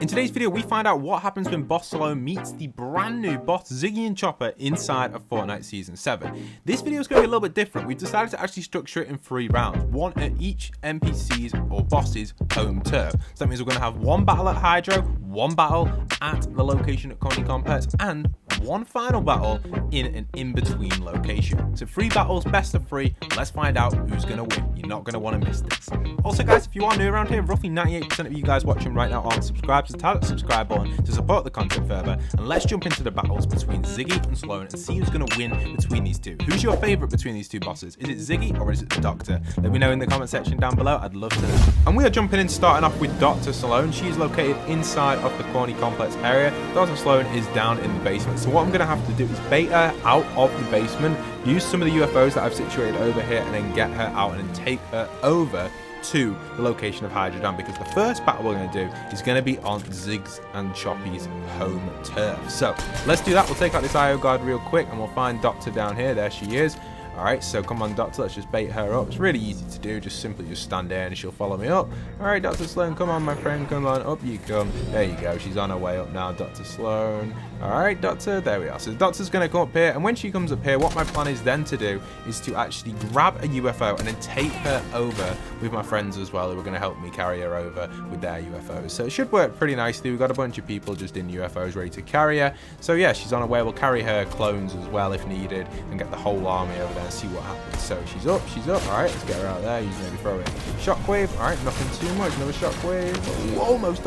In today's video, we find out what happens when Boss Slone meets the brand new boss ZYG and Chopper inside of Fortnite Season 7. This video is going to be a little bit different. We've decided to actually structure it in 3 rounds, one at each NPC's or boss's home turf. So that means we're going to have one battle at Hydro, one battle at the location at Coney Complex, and one final battle in an in-between location. So 3 battles, best of 3. Let's find out who's going to win. You're not going to want to miss this. Also guys, if you are new around here, roughly 98% of you guys watching right now aren't subscribed, so tap that subscribe button to support the content further, and let's jump into the battles between ZYG and Slone and see who's going to win between these two. Who's your favourite between these two bosses? Is it ZYG or is it the Doctor? Let me know in the comment section down below, I'd love to know. And we are jumping in, starting off with Dr. Slone. She's located inside of the Corny Complex area. Dr. Slone is down in the basement, so what I'm going to have to do is bait her out of the basement, use some of the UFOs that I've situated over here, and then get her out and then take her over to the location of Hydro Dam, because the first battle we're going to do is going to be on ZYG's and Choppy's home turf. So let's do that. We'll take out this IO guard real quick and we'll find Doctor down here. There she is. Alright, so come on Doctor, let's just bait her up. It's really easy to do, just simply stand there and she'll follow me up. Alright Dr. Slone, come on my friend, come on, up you come. There you go, she's on her way up now, Dr. Slone. Alright Doctor, there we are. So the Doctor's going to come up here, and when she comes up here, what my plan is then to do is to actually grab a UFO and then take her over with my friends as well, who are going to help me carry her over with their UFOs. So it should work pretty nicely. We've got a bunch of people just in UFOs ready to carry her. So yeah, she's on her way. We'll carry her clones as well if needed and get the whole army over there and see what happens. So she's up, she's up. Alright, let's get her out there. Use maybe throw it. Shockwave. Alright, nothing too much. Another shockwave. Almost.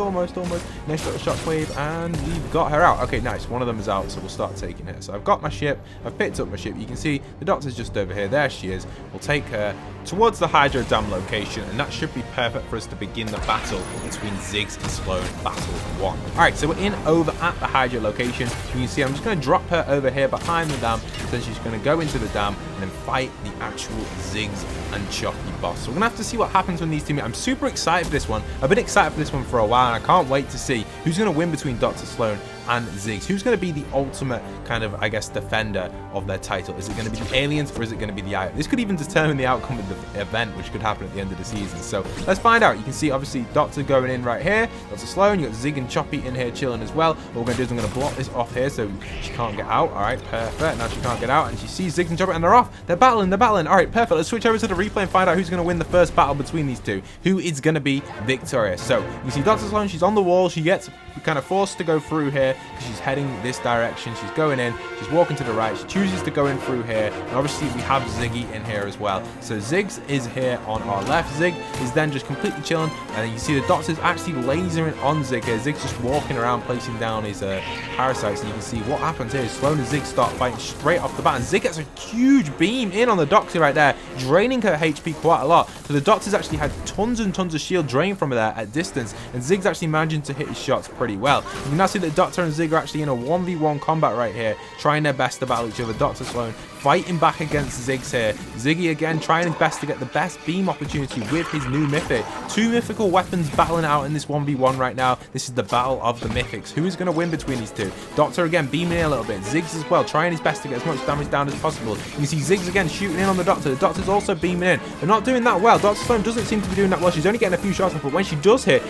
Next little shockwave, and we've got her out. Okay, nice. One of them is out, so we'll start taking her. So I've got my ship. I've picked up my ship. You can see the Doctor's just over here. There she is. We'll take her towards the Hydro Dam location, and that should be perfect for us to begin the battle between ZYG and Slone, battle 1. Alright, so we're in over at the Hydro location. You can see I'm just going to drop her over here behind the dam, so she's going to go into the dam and then fight the actual ZYG and Choppy boss. So we're going to have to see what happens when these two meet. I'm super excited for this one. I've been excited for this one for a while, and I can't wait to see who's going to win between Dr. Slone and ZYG. Who's going to be the ultimate kind of, I guess, defender of their title? Is it going to be the aliens or is it going to be the IO? This could even determine the outcome of the event, which could happen at the end of the season. So let's find out. You can see obviously Doctor going in right here. Dr. Slone, you got ZYG and Choppy in here chilling as well. What we're going to do is I'm going to block this off here so she can't get out. All right, perfect. Now she can't get out, and she sees ZYG and Choppy, and they're off. They're battling. All right, perfect. Let's switch over to the replay and find out who's going to win the first battle between these two. Who is going to be victorious? So you see Dr. Slone, she's on the wall. She gets kind of forced to go through here because she's heading this direction. She's going in, she's walking to the right, she chooses to go in through here, and obviously we have ZYG in here as well. So ZYG is here on our left. ZYG is then just completely chilling, and you see the Doctor's actually lasering on ZYG here. ZYG's just walking around placing down his parasites, and you can see what happens here is Slone and ZYG start fighting straight off the bat, and ZYG gets a huge beam in on the Doctor right there, draining her HP quite a lot. So the Doctor's actually had tons and tons of shield drain from her there at distance, and ZYG's actually managing to hit his shots pretty well. You can now see that Doctor and ZYG are actually in a 1v1 combat right here, trying their best to battle each other. Dr. Slone fighting back against ZYG here. ZYG again trying his best to get the best beam opportunity with his new mythic. 2 mythical weapons battling out in this 1v1 right now. This is the battle of the mythics. Who is going to win between these two? Doctor again beaming in a little bit. ZYG's as well, trying his best to get as much damage down as possible. You can see ZYG's again shooting in on the Doctor. The Doctor's also beaming in. They're not doing that well. Dr. Slone doesn't seem to be doing that well. She's only getting a few shots off, but when she does hit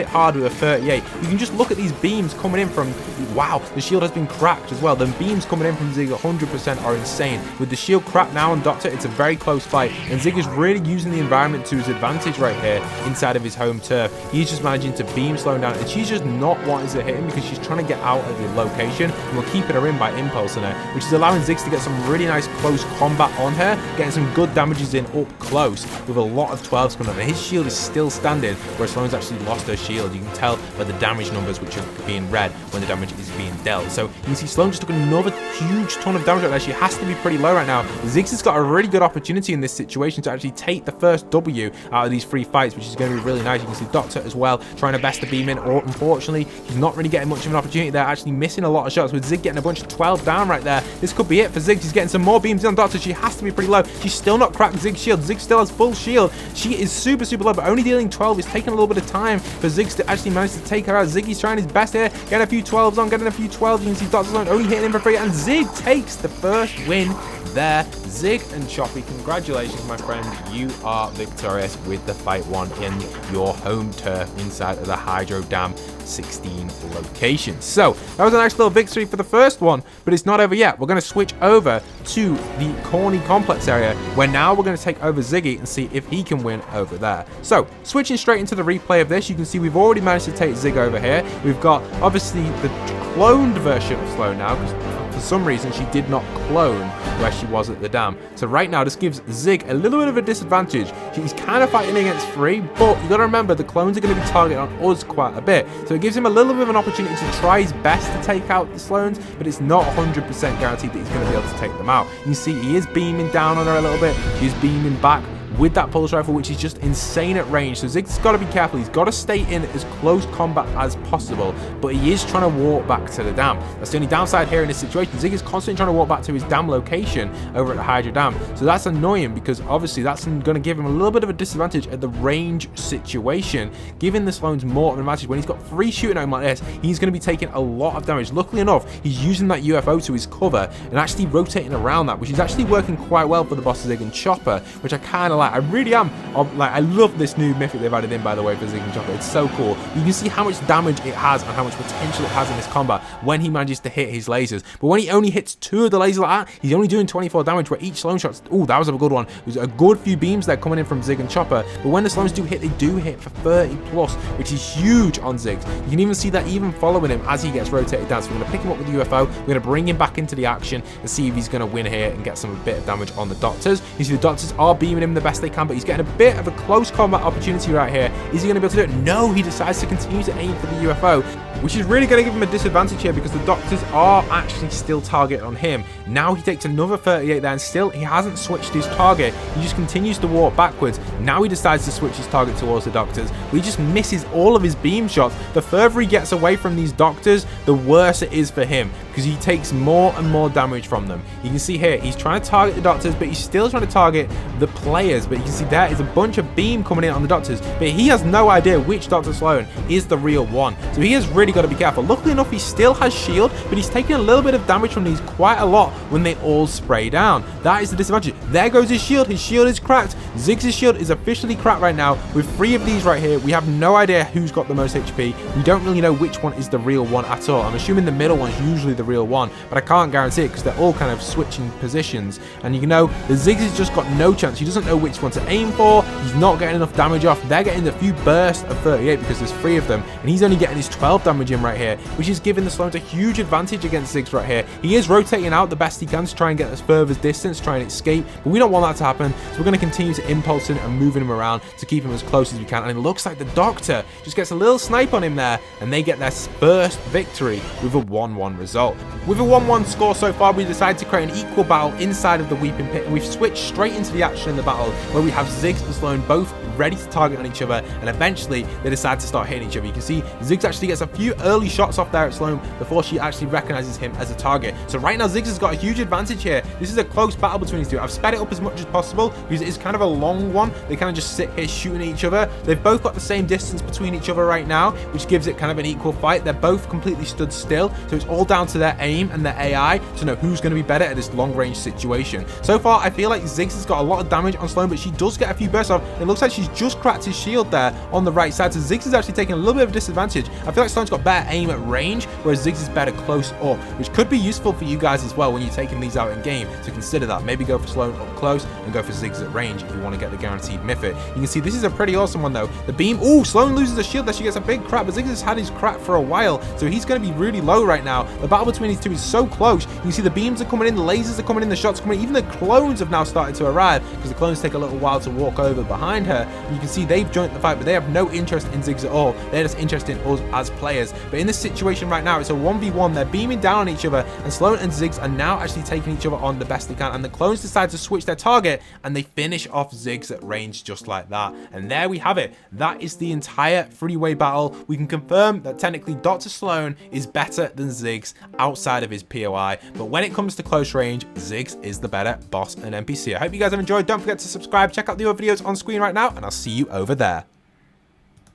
hard with a 38. You can just look at these beams coming in from, wow, the shield has been cracked as well. The beams coming in from ZYG 100% are insane. With the shield cracked now on Doctor, it's a very close fight, and ZYG is really using the environment to his advantage right here inside of his home turf. He's just managing to beam Slone down, and she's just not wanting to hit him because she's trying to get out of the location, and we're keeping her in by impulsing her, which is allowing ZYG to get some really nice close combat on her, getting some good damages in up close with a lot of 12s coming up. And his shield is still standing, whereas Slone's actually lost her shield. You can tell by the damage numbers which are being read when the damage is being dealt. So you can see Slone just took another huge ton of damage right there. She has to be pretty low right now. ZYG has got a really good opportunity in this situation to actually take the first W out of these 3 fights, which is going to be really nice. You can see Doctor as well trying her best to beam in. Unfortunately, he's not really getting much of an opportunity there, actually missing a lot of shots, with ZYG getting a bunch of 12 down right there. This could be it for ZYG. She's getting some more beams in on Doctor. She has to be pretty low. She's still not cracked ZYG's shield. ZYG still has full shield. She is super low, but only dealing 12. It's taking a little bit of time for ZYG to actually manage to take her out. ZYG's trying his best here, getting a few 12s on, getting a few 12s. You can see Dr. Slone only hitting him for free, and ZYG takes the first win there. Zig and Choppy, congratulations, my friend. You are victorious with the fight one in your home turf inside of the Hydro Dam 16 location. So that was a nice little victory for the first one, but it's not over yet. We're going to switch over to the Corny Complex area, where now we're going to take over Ziggy and see if he can win over there. So switching straight into the replay of this, you can see we've already managed to take Zig over here. We've got obviously the cloned version of Slone now, because for some reason she did not clone where she was at the dam. So right now this gives Zig a little bit of a disadvantage. He's kind of fighting against 3, but you got to remember the clones are going to be targeting on us quite a bit. So it gives him a little bit of an opportunity to try his best to take out the Slones, but it's not 100% guaranteed that he's going to be able to take them out. You can see he is beaming down on her a little bit. She's beaming back with that pulse rifle, which is just insane at range. So Zig's got to be careful. He's got to stay in as close combat as possible, but he is trying to walk back to the dam. That's the only downside here in this situation. Zig is constantly trying to walk back to his dam location over at the Hydro Dam. So that's annoying, because obviously that's going to give him a little bit of a disadvantage at the range situation, giving the Slones more of an advantage. When he's got 3 shooting at him like this, he's going to be taking a lot of damage. Luckily enough, he's using that UFO to his cover and actually rotating around that, which is actually working quite well for the boss Zig and Chopper, which I kind of like. I really am. Like, I love this new mythic they've added in, by the way, for Zig and Choppy. It's so cool. You can see how much damage it has and how much potential it has in this combat when he manages to hit his lasers. But when he only hits 2 of the lasers like that, he's only doing 24 damage, where each Slone shot's... Oh, that was a good one. There's a good few beams there coming in from Zig and Chopper. But when the Slones do hit, they do hit for 30 plus, which is huge on Zig. You can even see that even following him as he gets rotated down. So we're going to pick him up with the UFO. We're going to bring him back into the action and see if he's going to win here and get some bit of damage on the Doctors. You see the Doctors are beaming him the best they can, but he's getting a bit of a close combat opportunity right here. Is he going to be able to do it? No, he decides to continue to aim for the UFO, which is really going to give him a disadvantage here, because the Doctors are actually still targeted on him. Now he takes another 38 there, and still he hasn't switched his target. He just continues to walk backwards. Now he decides to switch his target towards the Doctors, but he just misses all of his beam shots. The further he gets away from these Doctors, the worse it is for him, because he takes more and more damage from them. You can see here, he's trying to target the Doctors, but he's still trying to target the players. But you can see there is a bunch of beam coming in on the Doctors, but he has no idea which Dr. Slone is the real one. So he has really got to be careful. Luckily enough, he still has shield, but he's taking a little bit of damage from these quite a lot when they all spray down. That is the disadvantage. There goes his shield. His shield is cracked. Zig's shield is officially cracked right now. With 3 of these right here, we have no idea who's got the most HP. We don't really know which one is the real one at all. I'm assuming the middle one's usually the real one, but I can't guarantee it because they're all kind of switching positions. And you know, the Ziggs has just got no chance. He doesn't know which one to aim for. He's not getting enough damage off. They're getting a few bursts of 38 because there's 3 of them, and he's only getting his 12 damage in right here, which is giving the Slones a huge advantage against Ziggs right here. He is rotating out the best he can to try and get as furthest distance, try and escape, but we don't want that to happen, so we're going to continue to impulse him and moving him around to keep him as close as we can. And it looks like the Doctor just gets a little snipe on him there, and they get their first victory with a 1-1 result. With a 1-1 score so far, we decided to create an equal battle inside of the Weeping Pit, and we've switched straight into the action in the battle, where we have Ziggs and Slone both ready to target on each other, and eventually they decide to start hitting each other. You can see Ziggs actually gets a few early shots off there at Slone before she actually recognizes him as a target. So right now Ziggs has got a huge advantage here. This is a close battle between these two. I've sped it up as much as possible because it is kind of a long one. They kind of just sit here shooting at each other. They've both got the same distance between each other right now, which gives it kind of an equal fight. They're both completely stood still, so it's all down to their aim and their AI to know who's going to be better at this long range situation. So far I feel like Ziggs has got a lot of damage on Slone, but she does get a few bursts off. It looks like she's just cracked his shield there on the right side, so Ziggs is actually taking a little bit of a disadvantage. I feel like Slone's got better aim at range, whereas Ziggs is better close up, which could be useful for you guys as well when you're taking these out in game, to consider that. Maybe go for Slone up close and go for Ziggs at range if you want to get the guaranteed mythic. You can see this is a pretty awesome one though. The beam, oh, Slone loses a shield there. She gets a big crack, but Ziggs has had his crack for a while, so he's going to be really low right now. The battle between these two is so close. You can see the beams are coming in, the lasers are coming in, the shots are coming in. Even the clones have now started to arrive, because the clones take a little while to walk over behind her. And you can see they've joined the fight, but they have no interest in Ziggs at all. They're just interested in us as players. But in this situation right now, it's a 1v1. They're beaming down on each other, and Slone and Ziggs are now actually taking each other on the best they can. And the clones decide to switch their target, and they finish off Ziggs at range just like that. And there we have it. That is the entire three-way battle. We can confirm that technically Dr. Slone is better than Ziggs outside of his POI, but when it comes to close range, Ziggs is the better boss and NPC. I hope you guys have enjoyed. Don't forget to subscribe, check out the other videos on screen right now, and I'll see you over there.